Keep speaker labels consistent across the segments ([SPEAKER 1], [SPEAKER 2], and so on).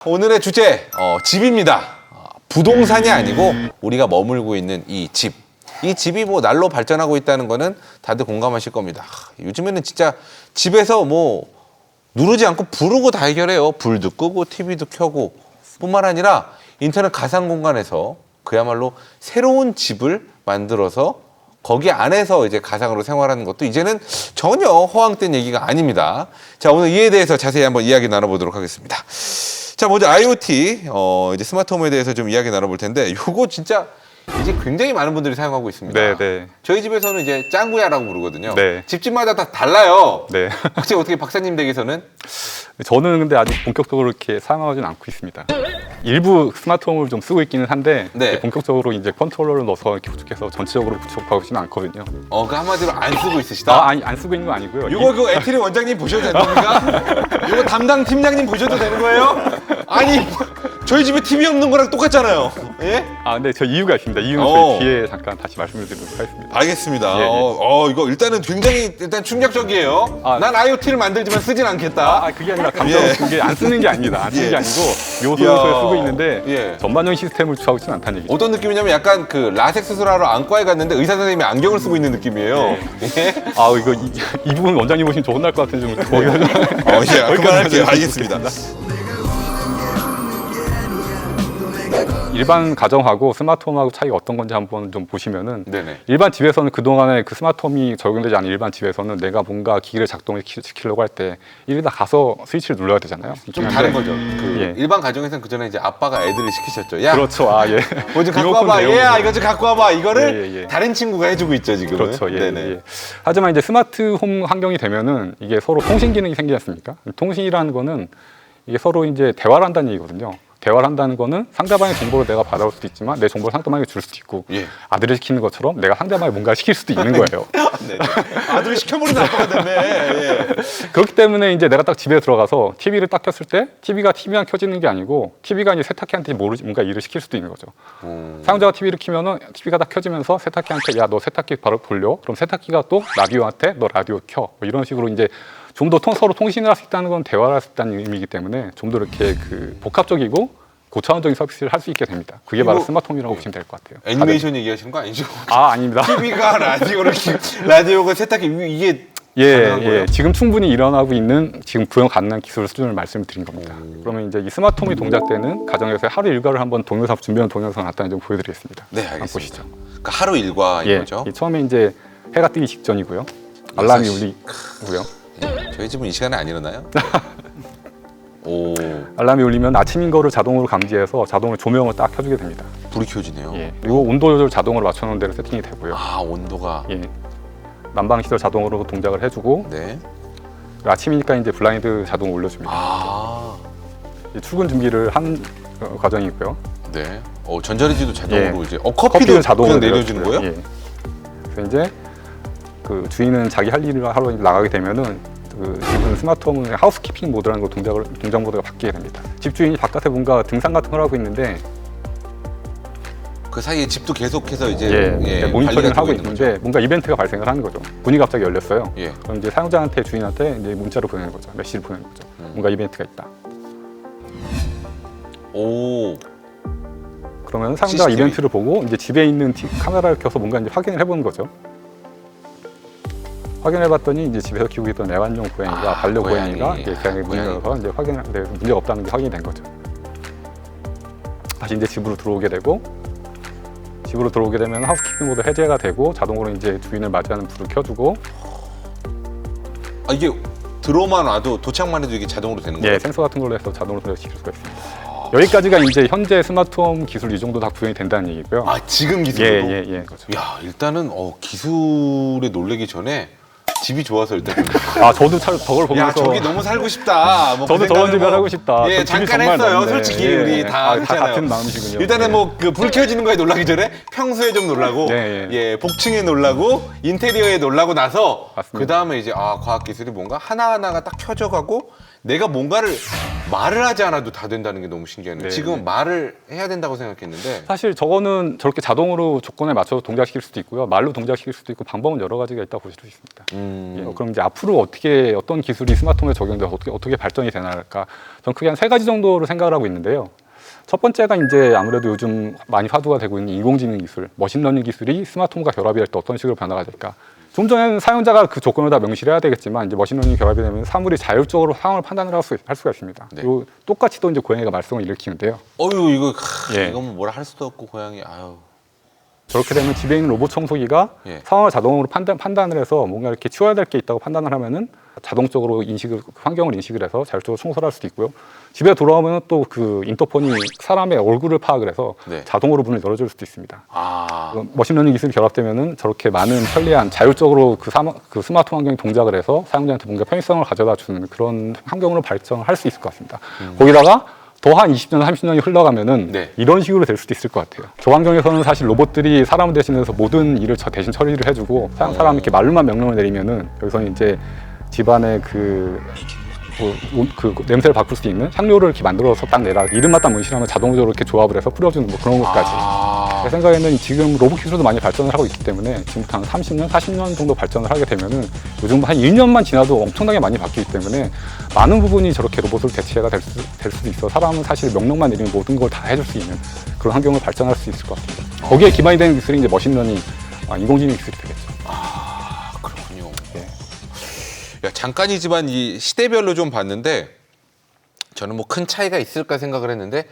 [SPEAKER 1] 오늘의 주제 집입니다. 부동산이 아니고 우리가 머물고 있는 이 집. 이 집이 뭐 날로 발전하고 있다는 거는 다들 공감하실 겁니다. 요즘에는 진짜 집에서 뭐 누르지 않고 부르고 다 해결해요. 불도 끄고 TV도 켜고 뿐만 아니라 인터넷 가상 공간에서 그야말로 새로운 집을 만들어서 거기 안에서 이제 가상으로 생활하는 것도 이제는 전혀 허황된 얘기가 아닙니다. 자, 오늘 이에 대해서 자세히 한번 이야기 나눠보도록 하겠습니다. 자, 먼저 IoT, 이제 스마트홈에 대해서 좀 이야기 나눠볼 텐데, 요거 진짜 이제 굉장히 많은 분들이 사용하고 있습니다.
[SPEAKER 2] 네.
[SPEAKER 1] 저희 집에서는 이제 짱구야라고 부르거든요.
[SPEAKER 2] 네.
[SPEAKER 1] 집집마다 다 달라요.
[SPEAKER 2] 네.
[SPEAKER 1] 혹시 어떻게 박사님 댁에서는?
[SPEAKER 2] 저는 근데 아직 본격적으로 이렇게 사용하지는 않고 있습니다. 일부 스마트홈을 좀 쓰고 있기는 한데
[SPEAKER 1] 네.
[SPEAKER 2] 본격적으로 이제 컨트롤러를 넣어서 이렇게 구축해서 전체적으로 구축하고 있지는 않거든요.
[SPEAKER 1] 그 한마디로 안 쓰고 있으시다?
[SPEAKER 2] 아니 안 쓰고 있는 건 아니고요.
[SPEAKER 1] 이거 그 에트리 원장님 보셔도 되는 겁니까? 이거 담당 팀장님 보셔도 되는 거예요? 아니 저희 집에 TV 없는 거랑 똑같잖아요. 예?
[SPEAKER 2] 근데 저 이유가 있습니다. 이유는 저희 뒤에 잠깐 다시 말씀을 드리도록 하겠습니다.
[SPEAKER 1] 알겠습니다.
[SPEAKER 2] 예.
[SPEAKER 1] 이거 일단은 굉장히 충격적이에요. 난 IoT를 만들지만 쓰진 않겠다.
[SPEAKER 2] 그게 아니라 감정 그게 안 쓰는 게 아닙니다. 안 쓰는 게 아니고 요소에 쓰고 있는데 전반적인 시스템을 구축하고 있지는 않다는 얘기죠.
[SPEAKER 1] 어떤 느낌이냐면 약간 그 라섹 수술하러 안과에 갔는데 의사 선생님이 안경을 쓰고 있는 느낌이에요. 예?
[SPEAKER 2] 이거 이 부분 원장님 보시면 저 혼날 것 같은 좀
[SPEAKER 1] 그만할게요. 알겠습니다.
[SPEAKER 2] 일반 가정하고 스마트홈하고 차이가 어떤 건지 한번 좀 보시면은
[SPEAKER 1] 네네.
[SPEAKER 2] 일반 집에서는 그동안에 그 스마트홈이 적용되지 않은 일반 집에서는 내가 뭔가 기기를 작동시키려고 할 때 일단 가서 스위치를 눌러야 되잖아요.
[SPEAKER 1] 좀 다른 거죠. 일반 가정에서는 그전에 이제 아빠가 애들을 시키셨죠. 야,
[SPEAKER 2] 그렇죠.
[SPEAKER 1] 뭐 좀 갖고 와봐. 얘야, 이거 좀 갖고 와봐. 이거를
[SPEAKER 2] 예.
[SPEAKER 1] 다른 친구가 해주고 있죠 지금.
[SPEAKER 2] 그렇죠.
[SPEAKER 1] 네네.
[SPEAKER 2] 예. 하지만 이제 스마트홈 환경이 되면은 이게 서로 통신 기능이 생기지 않습니까? 통신이라는 거는 이게 서로 이제 대화를 한다는 얘기거든요. 대화를 한다는 거는 상대방의 정보를 내가 받아올 수도 있지만 내 정보를 상대방에게 줄 수도 있고 아들을 시키는 것처럼 내가 상대방에 뭔가 시킬 수도 있는 거예요.
[SPEAKER 1] 아들을 시켜버리는 아빠가 됐네.
[SPEAKER 2] 그렇기 때문에 이제 내가 딱 집에 들어가서 TV를 딱 켰을 때 TV가 TV만 켜지는 게 아니고 TV가 이제 세탁기한테 뭔가 일을 시킬 수도 있는 거죠. 사용자가 TV를 켜면은 TV가 딱 켜지면서 세탁기한테 야, 너 세탁기 바로 돌려. 그럼 세탁기가 또 라디오한테 너 라디오 켜. 뭐 이런 식으로 이제 좀 더 서로 통신을 할 수 있다는 건 대화를 할 수 있다는 의미이기 때문에 좀 더 이렇게 그 복합적이고 고차원적인 서비스를 할 수 있게 됩니다. 그게 바로 스마트홈이라고 보시면 될 것 같아요.
[SPEAKER 1] 애니메이션 얘기하시는 거 아니죠?
[SPEAKER 2] 아닙니다.
[SPEAKER 1] TV가 라디오가 세탁기 이게
[SPEAKER 2] 예. 지금 충분히 일어나고 있는 지금 구현 가능한 기술 수준을 말씀을 드린 겁니다. 그러면 이제 이 스마트홈이 동작되는 가정에서의 하루 일과를 한번 동영상 준비한 동영상 간단히 좀 보여드리겠습니다.
[SPEAKER 1] 네, 알겠습니다.
[SPEAKER 2] 한번 보시죠.
[SPEAKER 1] 그러니까 하루 일과인 거죠?
[SPEAKER 2] 처음에 이제 해가 뜨기 직전이고요. 알람이 울리고요.
[SPEAKER 1] 저희 집은 이 시간에 안 일어나요?
[SPEAKER 2] 알람이 울리면 아침인 거를 자동으로 감지해서 자동으로 조명을 딱 켜주게 됩니다.
[SPEAKER 1] 불이 켜지네요.
[SPEAKER 2] 그리고 온도 조절 자동으로 맞춰놓은 대로 세팅이 되고요.
[SPEAKER 1] 온도가.
[SPEAKER 2] 난방 시설 자동으로 동작을 해주고.
[SPEAKER 1] 네.
[SPEAKER 2] 아침이니까 이제 블라인드 자동 올려줍니다. 출근 준비를 한 과정이고요.
[SPEAKER 1] 네. 전자레인지도 자동으로 이제 커피도 자동으로 내려주는 거예요?
[SPEAKER 2] 그래서 이제 그 주인은 자기 할 일을 하러 나가게 되면은 지금 스마트홈은 하우스키핑 모드라는 거 동작 모드가 바뀌게 됩니다. 집주인이 바깥에 뭔가 등산 같은 걸 하고 있는데
[SPEAKER 1] 그 사이에 집도 계속해서 이제
[SPEAKER 2] 모니터링을 하고 있는데 뭔가 이벤트가 발생을 하는 거죠. 문이 갑자기 열렸어요.
[SPEAKER 1] 예.
[SPEAKER 2] 그럼 이제 사용자한테 주인한테 이제 문자를 보내는 거죠. 메시지를 보내는 거죠. 뭔가 이벤트가 있다. 그러면 사용자가
[SPEAKER 1] CCTV.
[SPEAKER 2] 이벤트를 보고 이제 집에 있는 카메라를 켜서 뭔가 이제 확인을 해보는 거죠. 확인해봤더니 이제 집에서 키우고 있던 애완용 고양이가 반려고양이가 이제 고양이 문을 열어서 이제 문제가 없다는 게 확인이 된 거죠. 다시 이제 집으로 들어오게 되고 집으로 들어오게 되면 하우스키핑 모드 해제가 되고 자동으로 이제 주인을 맞이하는 불을 켜주고.
[SPEAKER 1] 이게 들어오만 와도 도착만 해도 이게 자동으로 되는 거예요?
[SPEAKER 2] 센서 같은 걸로 해서 자동으로 시킬 수가 있습니다. 여기까지가 이제 현재 스마트홈 기술 이 정도 다 구현이 된다는 얘기고요.
[SPEAKER 1] 지금 기술로?
[SPEAKER 2] 그렇죠.
[SPEAKER 1] 야, 일단은 기술에 놀래기 전에 집이 좋아서 일단
[SPEAKER 2] 저도 저걸 보면서
[SPEAKER 1] 저기 너무 살고 싶다.
[SPEAKER 2] 저도 저런 집을 하고 싶다.
[SPEAKER 1] 잠깐 했어요. 솔직히 우리 다
[SPEAKER 2] 같은 마음이시군요.
[SPEAKER 1] 일단은 뭐 그 불 켜지는 거에 놀라기 전에 평소에 좀 놀라고 복층에 놀라고 인테리어에 놀라고 나서 그 다음에 이제 과학 기술이 뭔가 하나하나가 딱 켜져가고 내가 뭔가를 말을 하지 않아도 다 된다는 게 너무 신기하네요.
[SPEAKER 2] 네,
[SPEAKER 1] 지금
[SPEAKER 2] 네.
[SPEAKER 1] 말을 해야 된다고 생각했는데
[SPEAKER 2] 사실 저거는 저렇게 자동으로 조건에 맞춰서 동작시킬 수도 있고요. 말로 동작시킬 수도 있고 방법은 여러 가지가 있다고 보실 수 있습니다. 예, 그럼 이제 앞으로 어떤 기술이 스마트홈에 적용돼서 어떻게 발전이 되나 할까? 전 크게 한 3가지 정도로 생각을 하고 있는데요. 첫 번째가 이제 아무래도 요즘 많이 화두가 되고 있는 인공지능 기술, 머신러닝 기술이 스마트홈과 결합이 될 때 어떤 식으로 변화가 될까? 좀 전에는 사용자가 그 조건을 다 명시를 해야 되겠지만 이제 머신러닝 결합이 되면 사물이 자율적으로 상황을 판단을 할 수가 있습니다.
[SPEAKER 1] 네.
[SPEAKER 2] 그리고 똑같이 또 이제 고양이가 말썽을 일으키는데요.
[SPEAKER 1] 어유 이거
[SPEAKER 2] 예.
[SPEAKER 1] 이건 뭐 뭐라 할 수도 없고 고양이 아유.
[SPEAKER 2] 저렇게 되면 집에 있는 로봇 청소기가
[SPEAKER 1] 예.
[SPEAKER 2] 상황을 자동으로 판단을 해서 뭔가 이렇게 치워야 될 게 있다고 판단을 하면은 자동적으로 환경을 인식을 해서 자율적으로 청소를 할 수도 있고요. 집에 돌아오면 또 그 인터폰이 사람의 얼굴을 파악을 해서
[SPEAKER 1] 네.
[SPEAKER 2] 자동으로 문을 열어줄 수도 있습니다.
[SPEAKER 1] 아.
[SPEAKER 2] 머신러닝 기술이 결합되면은 저렇게 많은 편리한 자율적으로 그 스마트 환경이 동작을 해서 사용자한테 뭔가 편의성을 가져다 주는 그런 환경으로 발전할 수 있을 것 같습니다. 거기다가 더 한 20년, 30년이 흘러가면은
[SPEAKER 1] 네.
[SPEAKER 2] 이런 식으로 될 수도 있을 것 같아요. 저 환경에서는 사실 로봇들이 사람을 대신해서 모든 일을 대신 처리를 해주고 사람이 이렇게 말로만 명령을 내리면은 여기서는 이제 집안의 그 냄새를 바꿀 수 있는 향료를 이렇게 만들어서 딱 내라 이름만 딱 문신하면 자동적으로 이렇게 조합을 해서 뿌려주는 뭐 그런 것까지. 제 생각에는 지금 로봇 기술도 많이 발전을 하고 있기 때문에 지금부터 한 30년, 40년 정도 발전을 하게 되면은 요즘 한 1년만 지나도 엄청나게 많이 바뀌기 때문에 많은 부분이 저렇게 로봇으로 대체가 될 수도 있어. 사람은 사실 명령만 내리면 모든 걸 다 해줄 수 있는 그런 환경을 발전할 수 있을 것 같습니다. 거기에 기반이 되는 기술이 이제 머신러닝, 인공지능 기술이 되겠죠.
[SPEAKER 1] 아, 그렇군요.
[SPEAKER 2] 예.
[SPEAKER 1] 야, 잠깐이지만 이 시대별로 좀 봤는데 저는 뭐 큰 차이가 있을까 생각을 했는데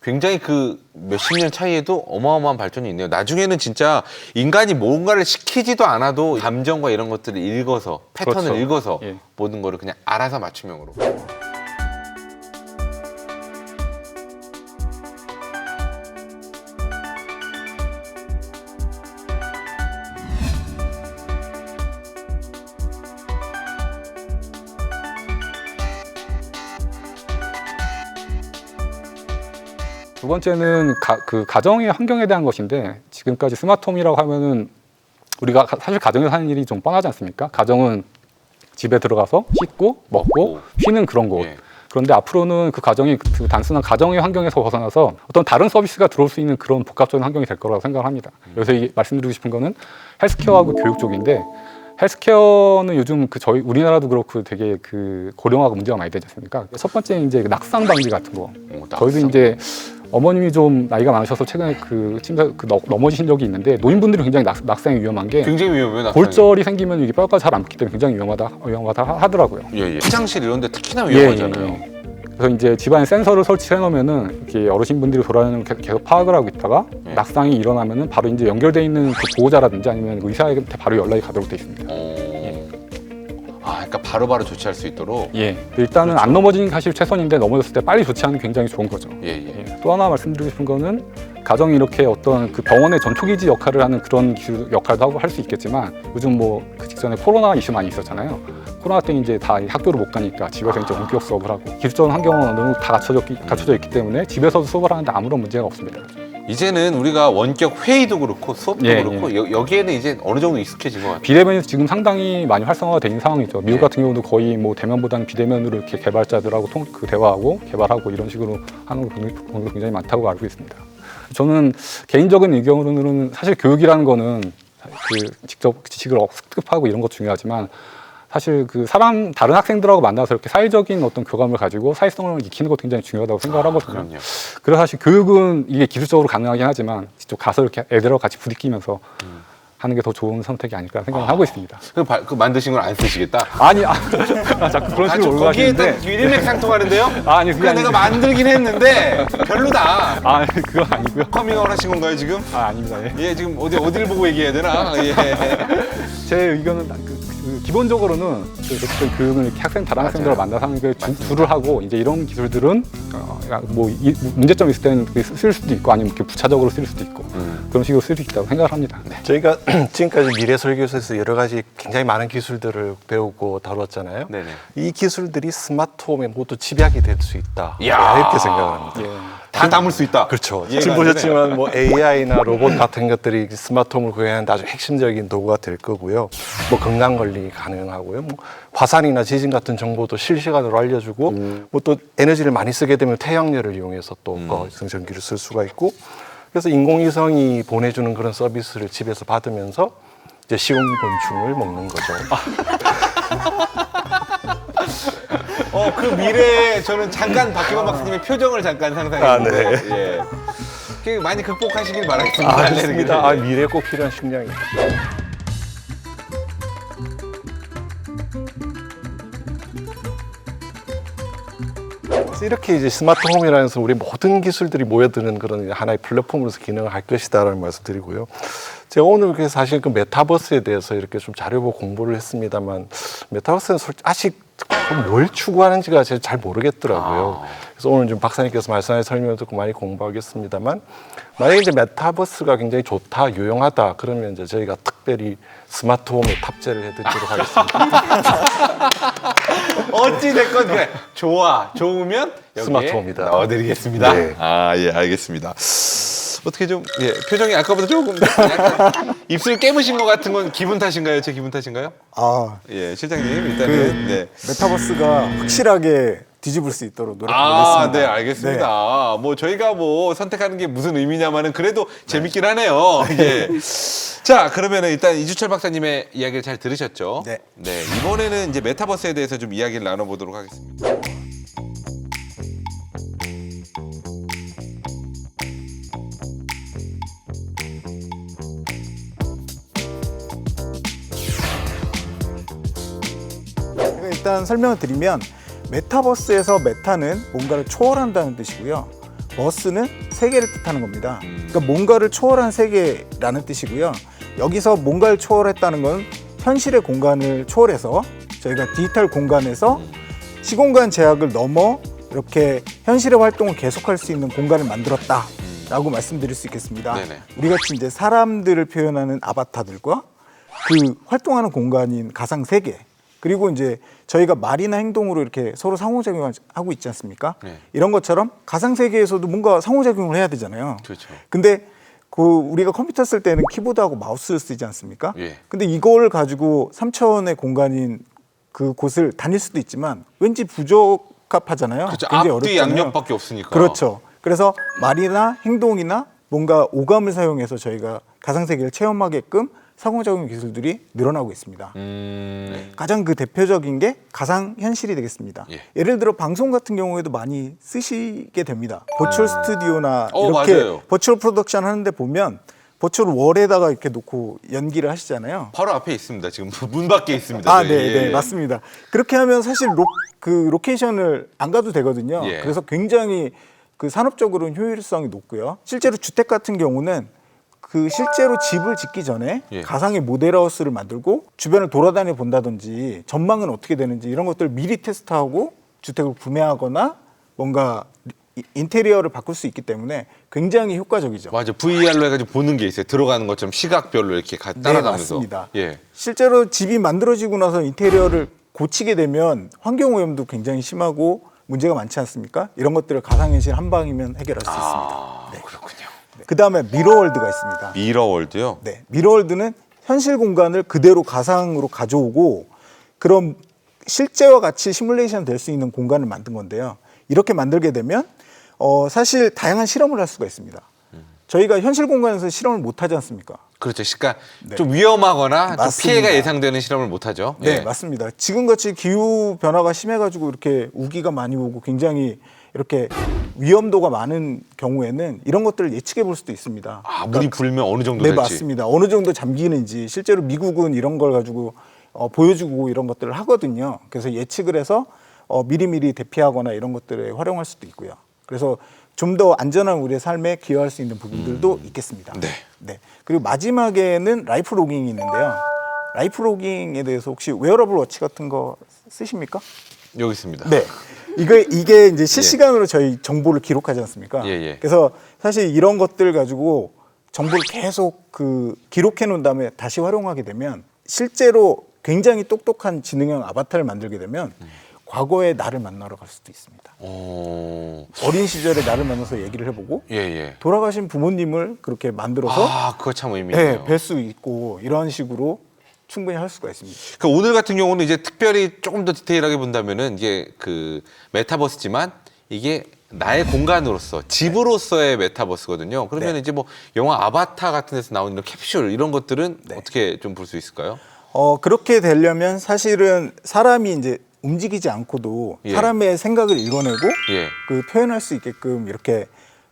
[SPEAKER 1] 굉장히 그 몇십 년 차이에도 어마어마한 발전이 있네요. 나중에는 진짜 인간이 뭔가를 시키지도 않아도 감정과 이런 것들을 읽어서 패턴을
[SPEAKER 2] 그렇죠.
[SPEAKER 1] 읽어서
[SPEAKER 2] 예.
[SPEAKER 1] 모든 거를 그냥 알아서 맞춤형으로.
[SPEAKER 2] 두 번째는 그 가정의 환경에 대한 것인데 지금까지 스마트홈이라고 하면은 우리가 사실 가정에서 하는 일이 좀 뻔하지 않습니까? 가정은 집에 들어가서 씻고 먹고 쉬는 그런 곳.
[SPEAKER 1] 예.
[SPEAKER 2] 그런데 앞으로는 그 가정이 그 단순한 가정의 환경에서 벗어나서 어떤 다른 서비스가 들어올 수 있는 그런 복합적인 환경이 될 거라고 생각을 합니다. 그래서 말씀드리고 싶은 거는 헬스케어하고 교육 쪽인데 헬스케어는 요즘 저희 우리나라도 그렇고 되게 그 고령화가 문제가 많이 되지 않습니까? 첫 번째 이제 낙상 방지 같은 거. 저희도 이제 어머님이 좀 나이가 많으셔서 최근에 넘어지신 적이 있는데 노인분들이 굉장히 낙상이 위험한 게
[SPEAKER 1] 굉장히 위험해요. 낙상이.
[SPEAKER 2] 골절이 생기면 이게 뼈가 잘 안 붙기 때문에 굉장히 위험하다 하더라고요.
[SPEAKER 1] 예, 예. 화장실 이런 데 특히나 위험하잖아요.
[SPEAKER 2] 그래서 이제 집안에 센서를 설치해 놓으면은 이렇게 어르신분들이 돌아다니는 걸 계속 파악을 하고 있다가
[SPEAKER 1] 예.
[SPEAKER 2] 낙상이 일어나면은 바로 이제 연결돼 있는 그 보호자라든지 아니면 의사한테 바로 연락이 가도록 돼 있습니다.
[SPEAKER 1] 아, 그러니까 바로바로 조치할 수 있도록.
[SPEAKER 2] 예. 일단은
[SPEAKER 1] 그렇죠.
[SPEAKER 2] 안 넘어지는 게 사실 최선인데 넘어졌을 때 빨리 조치하는 게 굉장히 좋은 거죠.
[SPEAKER 1] 예, 예.
[SPEAKER 2] 예. 또 하나 말씀드리고 싶은 거는 가정이 이렇게 어떤 그 병원의 전초기지 역할을 하는 그런 기술 역할도 하고 할 수 있겠지만 요즘 뭐 그 직전에 코로나 이슈 많이 있었잖아요. 코로나 때 이제 다 학교를 못 가니까 집에서 이제 원격 수업을 하고 기술적인 환경은 어느 정도 다 갖춰져 있기 때문에 집에서도 수업을 하는데 아무런 문제가 없습니다.
[SPEAKER 1] 이제는 우리가 원격 회의도 그렇고 수업도
[SPEAKER 2] 예,
[SPEAKER 1] 그렇고 여기에는 이제 어느 정도 익숙해진 것 같아요.
[SPEAKER 2] 비대면이 지금 상당히 많이 활성화가 된 상황이죠. 미국 같은 경우도 거의 뭐 대면보다는 비대면으로 이렇게 개발자들하고 대화하고 개발하고 이런 식으로 하는 경우가 굉장히 많다고 알고 있습니다. 저는 개인적인 의견으로는 사실 교육이라는 거는 그 직접 지식을 습득하고 이런 것 중요하지만 사실 그 다른 학생들하고 만나서 이렇게 사회적인 어떤 교감을 가지고 사회성을 익히는 것도 굉장히 중요하다고 생각을 하거든요.
[SPEAKER 1] 그럼요.
[SPEAKER 2] 그래서 사실 교육은 이게 기술적으로 가능하긴 하지만 직접 가서 이렇게 애들하고 같이 부딪히면서 하는 게 더 좋은 선택이 아닐까 생각을 하고 있습니다.
[SPEAKER 1] 그 만드신 걸 안 쓰시겠다?
[SPEAKER 2] 아니, 자꾸 그런 식으로
[SPEAKER 1] 좀 거기에
[SPEAKER 2] 올라가시는데.
[SPEAKER 1] 딱 일맥상통하는데요?
[SPEAKER 2] 아니, 그게
[SPEAKER 1] 내가 만들긴 했는데 별로다.
[SPEAKER 2] 아니, 그건 아니고요.
[SPEAKER 1] 커밍아웃 하신 건가요 지금?
[SPEAKER 2] 아닙니다. 예.
[SPEAKER 1] 예, 지금 어디를 보고 얘기해야 되나? 예.
[SPEAKER 2] 제 의견은 기본적으로는 어쨌든 교육을 이렇게 다른 학생들을 만나서 하는 게 주를 하고 이제 이런 기술들은 뭐 문제점이 있을 때는 쓸 수도 있고 아니면 이렇게 부차적으로 쓸 수도 있고 그런 식으로 쓸 수 있다고 생각을 합니다. 네.
[SPEAKER 3] 저희가 지금까지 미래설계소에서 여러 가지 굉장히 많은 기술들을 배우고 다뤘잖아요.
[SPEAKER 1] 네네.
[SPEAKER 3] 이 기술들이 스마트홈에 모두 집약이 될 수 있다.
[SPEAKER 1] 이야.
[SPEAKER 3] 이렇게 생각을 합니다.
[SPEAKER 2] 예.
[SPEAKER 1] 다 담을 수 있다.
[SPEAKER 3] 그렇죠.
[SPEAKER 1] 이해가
[SPEAKER 3] 지금
[SPEAKER 1] 안 되네.
[SPEAKER 3] 보셨지만 뭐 AI나 로봇 같은 것들이 스마트홈을 구현하는 아주 핵심적인 도구가 될 거고요. 뭐 건강 관리 가능하고요. 뭐 화산이나 지진 같은 정보도 실시간으로 알려주고 뭐 또 에너지를 많이 쓰게 되면 태양열을 이용해서 또 거기서 전기를 쓸 수가 있고 그래서 인공위성이 보내주는 그런 서비스를 집에서 받으면서 이제 시공 곤충을 먹는 거죠.
[SPEAKER 1] 그 미래에 저는 잠깐 박기범 박사님의 표정을 잠깐 상상했는데 예. 그 많이 극복하시길 바라겠습니다.
[SPEAKER 3] 알겠습니다. 미래에 꼭 필요한 식량입니다. 그래서 이렇게 이제 스마트홈이라면서 우리 모든 기술들이 모여드는 그런 하나의 플랫폼으로서 기능을 할 것이다라는 말씀드리고요. 제가 오늘 그래서 사실 그 메타버스에 대해서 이렇게 좀 자료보고 공부를 했습니다만 메타버스는 아직 뭘 추구하는지가 제가 잘 모르겠더라고요. 그래서 오늘 좀 박사님께서 말씀하신 설명을 듣고 많이 공부하겠습니다.만 만약에 이제 메타버스가 굉장히 좋다, 유용하다 그러면 이제 저희가 특별히 스마트홈에 탑재를 해드리도록 하겠습니다.
[SPEAKER 1] 어찌 됐건 그래. 좋으면 여기에
[SPEAKER 3] 스마트홈이다.
[SPEAKER 1] 넣어드리겠습니다.
[SPEAKER 3] 네.
[SPEAKER 1] 예, 알겠습니다. 어떻게 좀 표정이 아까보다 조금 약간 입술 깨무신 것 같은 건 기분 탓인가요? 제 기분 탓인가요? 예, 실장님 일단은 네.
[SPEAKER 4] 메타버스가 확실하게 뒤집을 수 있도록 노력하겠습니다.
[SPEAKER 1] 네, 알겠습니다. 뭐 저희가 뭐 선택하는 게 무슨 의미냐마는 그래도 재밌긴 하네요. 예. 자, 그러면은 일단 이주철 박사님의 이야기를 잘 들으셨죠?
[SPEAKER 4] 네.
[SPEAKER 1] 네, 이번에는 이제 메타버스에 대해서 좀 이야기를 나눠보도록 하겠습니다.
[SPEAKER 4] 일단 설명을 드리면 메타버스에서 메타는 뭔가를 초월한다는 뜻이고요. 버스는 세계를 뜻하는 겁니다. 그러니까 뭔가를 초월한 세계라는 뜻이고요. 여기서 뭔가를 초월했다는 건 현실의 공간을 초월해서 저희가 디지털 공간에서 시공간 제약을 넘어 이렇게 현실의 활동을 계속할 수 있는 공간을 만들었다라고 말씀드릴 수 있겠습니다.
[SPEAKER 1] 네네.
[SPEAKER 4] 우리 같이 이제 사람들을 표현하는 아바타들과 그 활동하는 공간인 가상 세계 그리고 이제 저희가 말이나 행동으로 이렇게 서로 상호작용을 하고 있지 않습니까?
[SPEAKER 1] 네.
[SPEAKER 4] 이런 것처럼 가상 세계에서도 뭔가 상호작용을 해야 되잖아요.
[SPEAKER 1] 그렇죠.
[SPEAKER 4] 근데 우리가 컴퓨터 쓸 때는 키보드하고 마우스를 쓰지 않습니까?
[SPEAKER 1] 예.
[SPEAKER 4] 근데 이걸 가지고 3차원의 공간인 그 곳을 다닐 수도 있지만 왠지 부적합하잖아요.
[SPEAKER 1] 그렇죠.
[SPEAKER 4] 굉장히
[SPEAKER 1] 앞뒤
[SPEAKER 4] 어렵잖아요.
[SPEAKER 1] 양옆밖에 없으니까.
[SPEAKER 4] 그렇죠. 그래서 말이나 행동이나 뭔가 오감을 사용해서 저희가 가상 세계를 체험하게끔 상호작용 기술들이 늘어나고 있습니다. 가장 그 대표적인 게 가상 현실이 되겠습니다.
[SPEAKER 1] 예.
[SPEAKER 4] 예를 들어 방송 같은 경우에도 많이 쓰시게 됩니다. 버추얼 스튜디오나 이렇게
[SPEAKER 1] 맞아요.
[SPEAKER 4] 버추얼 프로덕션 하는데 보면 버추얼 월에다가 이렇게 놓고 연기를 하시잖아요.
[SPEAKER 1] 바로 앞에 있습니다. 지금 문 밖에 있습니다.
[SPEAKER 4] 아,
[SPEAKER 1] 저희.
[SPEAKER 4] 네,
[SPEAKER 1] 예.
[SPEAKER 4] 네, 맞습니다. 그렇게 하면 사실 그 로케이션을 안 가도 되거든요.
[SPEAKER 1] 예.
[SPEAKER 4] 그래서 굉장히 그 산업적으로는 효율성이 높고요. 실제로 주택 같은 경우는 그 실제로 집을 짓기 전에
[SPEAKER 1] 예.
[SPEAKER 4] 가상의 모델하우스를 만들고 주변을 돌아다녀 본다든지 전망은 어떻게 되는지 이런 것들을 미리 테스트하고 주택을 구매하거나 뭔가 인테리어를 바꿀 수 있기 때문에 굉장히 효과적이죠.
[SPEAKER 1] 맞아. VR로 해가지고 보는 게 있어요. 들어가는 것처럼 시각별로 이렇게 따라가면서.
[SPEAKER 4] 맞습니다.
[SPEAKER 1] 예.
[SPEAKER 4] 실제로 집이 만들어지고 나서 인테리어를 고치게 되면 환경 오염도 굉장히 심하고 문제가 많지 않습니까? 이런 것들을 가상현실 한 방이면 해결할 수 있습니다. 네.
[SPEAKER 1] 그렇군요.
[SPEAKER 4] 그 다음에 미러월드가 있습니다.
[SPEAKER 1] 미러월드요?
[SPEAKER 4] 네, 미러월드는 현실 공간을 그대로 가상으로 가져오고 그런 실제와 같이 시뮬레이션 될 수 있는 공간을 만든 건데요. 이렇게 만들게 되면 사실 다양한 실험을 할 수가 있습니다. 저희가 현실 공간에서 실험을 못 하지 않습니까?
[SPEAKER 1] 그렇죠. 그러니까 좀 위험하거나 좀
[SPEAKER 4] 맞습니다.
[SPEAKER 1] 피해가 예상되는 실험을 못 하죠.
[SPEAKER 4] 네,
[SPEAKER 1] 예.
[SPEAKER 4] 맞습니다. 지금같이 기후 변화가 심해가지고 이렇게 우기가 많이 오고 굉장히 이렇게 위험도가 많은 경우에는 이런 것들을 예측해 볼 수도 있습니다.
[SPEAKER 1] 물이 불면 어느 정도
[SPEAKER 4] 네,
[SPEAKER 1] 될지.
[SPEAKER 4] 맞습니다. 어느 정도 잠기는지 실제로 미국은 이런 걸 가지고 보여주고 이런 것들을 하거든요. 그래서 예측을 해서 미리미리 대피하거나 이런 것들에 활용할 수도 있고요. 그래서 좀 더 안전한 우리의 삶에 기여할 수 있는 부분들도 있겠습니다.
[SPEAKER 1] 네.
[SPEAKER 4] 네. 그리고 마지막에는 라이프 로깅이 있는데요. 라이프 로깅에 대해서 혹시 웨어러블 워치 같은 거 쓰십니까?
[SPEAKER 1] 여기 있습니다.
[SPEAKER 4] 네. 이게 이제 실시간으로 저희 정보를 기록하지 않습니까?
[SPEAKER 1] 예, 예.
[SPEAKER 4] 그래서 사실 이런 것들 가지고 정보를 계속 기록해 놓은 다음에 다시 활용하게 되면 실제로 굉장히 똑똑한 지능형 아바타를 만들게 되면 과거의 나를 만나러 갈 수도 있습니다. 어린 시절에 나를 만나서 얘기를 해보고
[SPEAKER 1] 예, 예.
[SPEAKER 4] 돌아가신 부모님을 그렇게 만들어서
[SPEAKER 1] 아, 그거 참 의미 있네요.
[SPEAKER 4] 뵐 수 있고 이런 식으로 충분히 할 수가 있습니다.
[SPEAKER 1] 그 오늘 같은 경우는 이제 특별히 조금 더 디테일하게 본다면은 이게 그 메타버스지만 이게 나의 공간으로서 집으로서의 메타버스거든요. 그러면
[SPEAKER 4] 네.
[SPEAKER 1] 이제 뭐 영화 아바타 같은 데서 나오는 이런 캡슐 이런 것들은
[SPEAKER 4] 네.
[SPEAKER 1] 어떻게 좀 볼 수 있을까요?
[SPEAKER 4] 그렇게 되려면 사실은 사람이 이제 움직이지 않고도
[SPEAKER 1] 예.
[SPEAKER 4] 사람의 생각을 읽어내고
[SPEAKER 1] 예.
[SPEAKER 4] 그 표현할 수 있게끔 이렇게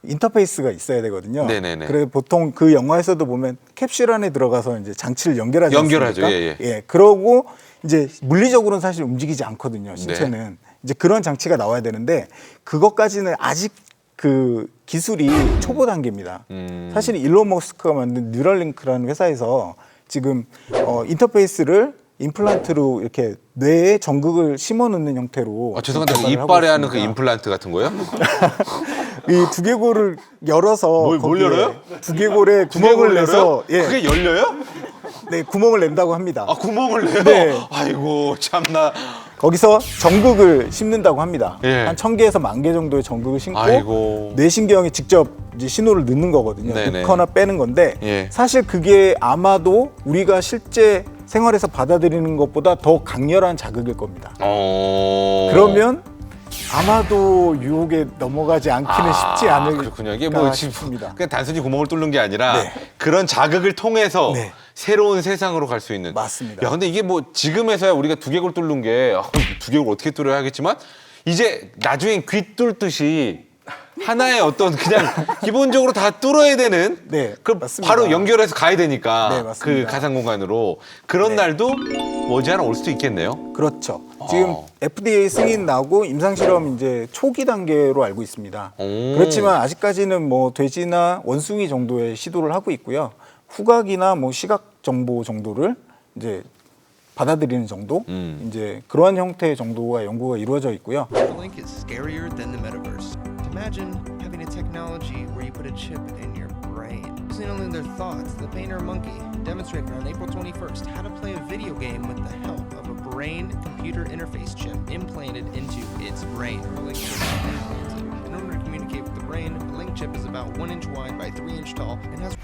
[SPEAKER 4] 인터페이스가 있어야 되거든요.
[SPEAKER 1] 네네네.
[SPEAKER 4] 그래 보통 그 영화에서도 보면 캡슐 안에 들어가서 이제 장치를 연결하지
[SPEAKER 1] 연결하죠.
[SPEAKER 4] 않습니까?
[SPEAKER 1] 예, 예.
[SPEAKER 4] 그러고 이제 물리적으로는 사실 움직이지 않거든요. 신체는 이제 그런 장치가 나와야 되는데 그것까지는 아직 그 기술이 초보 단계입니다. 사실 일론 머스크가 만든 뉴럴링크라는 회사에서 지금 인터페이스를 임플란트로 이렇게 뇌에 전극을 심어 넣는 형태로
[SPEAKER 1] 아, 죄송한데 그
[SPEAKER 4] 개발을 하고
[SPEAKER 1] 이빨에 하는 그
[SPEAKER 4] 있습니다.
[SPEAKER 1] 임플란트 같은 거요?
[SPEAKER 4] 이 두개골을 열어서
[SPEAKER 1] 뭘
[SPEAKER 4] 거기에
[SPEAKER 1] 열어요?
[SPEAKER 4] 두개골에 구멍을 내서
[SPEAKER 1] 그게 열려요?
[SPEAKER 4] 네, 구멍을 낸다고 합니다.
[SPEAKER 1] 아, 구멍을 내요?
[SPEAKER 4] 네.
[SPEAKER 1] 아이고, 참나.
[SPEAKER 4] 거기서 전극을 심는다고 합니다.
[SPEAKER 1] 예.
[SPEAKER 4] 한 1000개에서 10,000개 정도의 전극을 심고
[SPEAKER 1] 아이고.
[SPEAKER 4] 뇌신경에 직접 이제 신호를 넣는 거거든요.
[SPEAKER 1] 네네.
[SPEAKER 4] 넣거나 빼는 건데
[SPEAKER 1] 예.
[SPEAKER 4] 사실 그게 아마도 우리가 실제 생활에서 받아들이는 것보다 더 강렬한 자극일 겁니다. 그러면 아마도 유혹에 넘어가지 않기는 쉽지 않을
[SPEAKER 1] 그렇군요. 이게 뭐 지금
[SPEAKER 4] 싶습니다.
[SPEAKER 1] 그냥 단순히 구멍을 뚫는 게 아니라
[SPEAKER 4] 네.
[SPEAKER 1] 그런 자극을 통해서
[SPEAKER 4] 네.
[SPEAKER 1] 새로운 세상으로 갈 수 있는.
[SPEAKER 4] 맞습니다.
[SPEAKER 1] 야, 근데 이게 뭐 지금에서야 우리가 두개골 뚫는 게 두개골 어떻게 뚫어야 하겠지만 이제 나중엔 귀 뚫듯이 하나의 어떤 그냥 기본적으로 다 뚫어야 되는
[SPEAKER 4] 네,
[SPEAKER 1] 그
[SPEAKER 4] 맞습니다.
[SPEAKER 1] 바로 연결해서 가야 되니까
[SPEAKER 4] 네,
[SPEAKER 1] 그
[SPEAKER 4] 맞습니다.
[SPEAKER 1] 가상 공간으로 그런
[SPEAKER 4] 네.
[SPEAKER 1] 날도 머지않아 올 수도 있겠네요.
[SPEAKER 4] 그렇죠. 지금 FDA 승인 나고 임상 실험 이제 초기 단계로 알고 있습니다. 그렇지만 아직까지는 뭐 돼지나 원숭이 정도의 시도를 하고 있고요. 후각이나 뭐 시각 정보 정도를 이제 받아들이는 정도, 이제 그러한 형태의 정도가 연구가 이루어져 있고요.
[SPEAKER 5] Neuralink is scarier than the metaverse. Imagine having a technology where you put a chip in your brain. Signaling their thoughts, the painter monkey demonstrated on April 21st how to play a video game with the help of a brain-computer interface chip implanted into its brain. Neuralink chip is implanted. In order to communicate with the brain, the link chip is about 1 inch wide by 3 inch tall and has